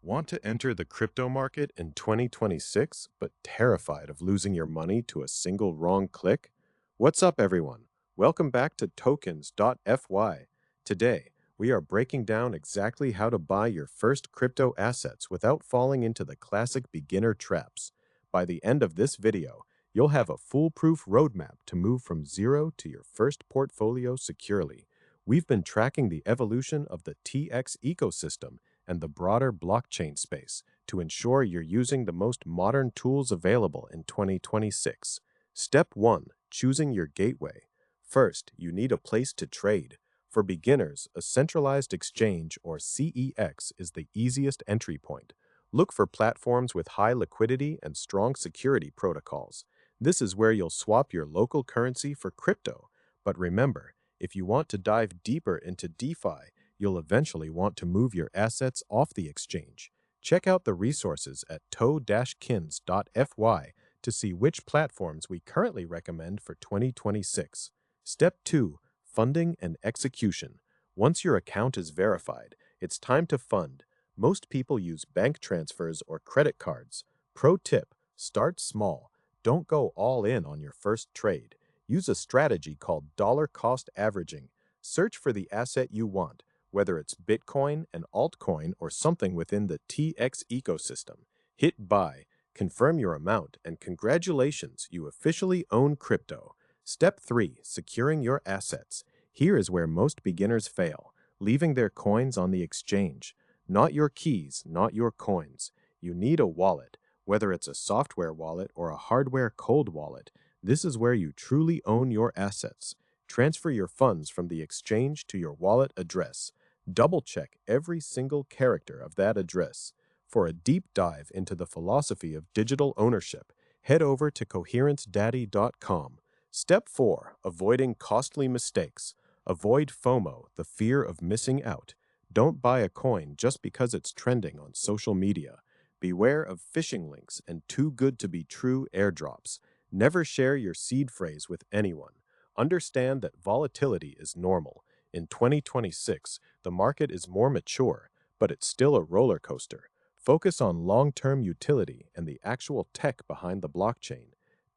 Want to enter the crypto market in 2026, but terrified of losing your money to a single wrong click? What's up, everyone? Welcome back to tokns.fi. Today, we are breaking down exactly how to buy your first crypto assets without falling into the classic beginner traps. By the end of this video, you'll have a foolproof roadmap to move from zero to your first portfolio securely. We've been tracking the evolution of the TX ecosystem and the broader blockchain space to ensure you're using the most modern tools available in 2026. Step 1. Choosing your gateway. First, you need a place to trade. For beginners, a centralized exchange or CEX is the easiest entry point. Look for platforms with high liquidity and strong security protocols. This is where you'll swap your local currency for crypto. But remember, if you want to dive deeper into DeFi, you'll eventually want to move your assets off the exchange. Check out the resources at to-kins.fi to see which platforms we currently recommend for 2026. Step 2. Funding and execution. Once your account is verified, it's time to fund. Most people use bank transfers or credit cards. Pro tip: start small. Don't go all in on your first trade. Use a strategy called dollar cost averaging. Search for the asset you want, whether it's Bitcoin, an altcoin, or something within the TX ecosystem. Hit buy, confirm your amount, and congratulations, you officially own crypto. Step 3. Securing your assets. Here is where most beginners fail, leaving their coins on the exchange. Not your keys, not your coins. You need a wallet, whether it's a software wallet or a hardware cold wallet. This is where you truly own your assets. Transfer your funds from the exchange to your wallet address. Double-check every single character of that address. For a deep dive into the philosophy of digital ownership, head over to coherenceDaddy.com. Step 4. Avoiding costly mistakes. Avoid FOMO, the fear of missing out. Don't buy a coin just because it's trending on social media. Beware of phishing links and too-good-to-be-true airdrops. Never share your seed phrase with anyone. Understand that volatility is normal. In 2026, the market is more mature, but it's still a roller coaster. Focus on long-term utility and the actual tech behind the blockchain.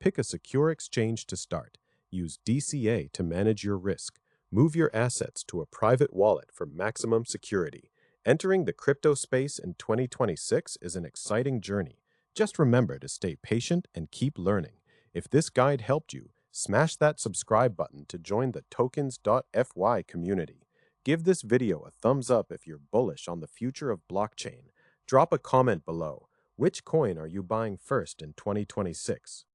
Pick a secure exchange to start. Use DCA to manage your risk. Move your assets to a private wallet for maximum security. Entering the crypto space in 2026 is an exciting journey. Just remember to stay patient and keep learning. If this guide helped you, smash that subscribe button to join the tokens.fi community. Give this video a thumbs up if you're bullish on the future of blockchain. Drop a comment below. Which coin are you buying first in 2026?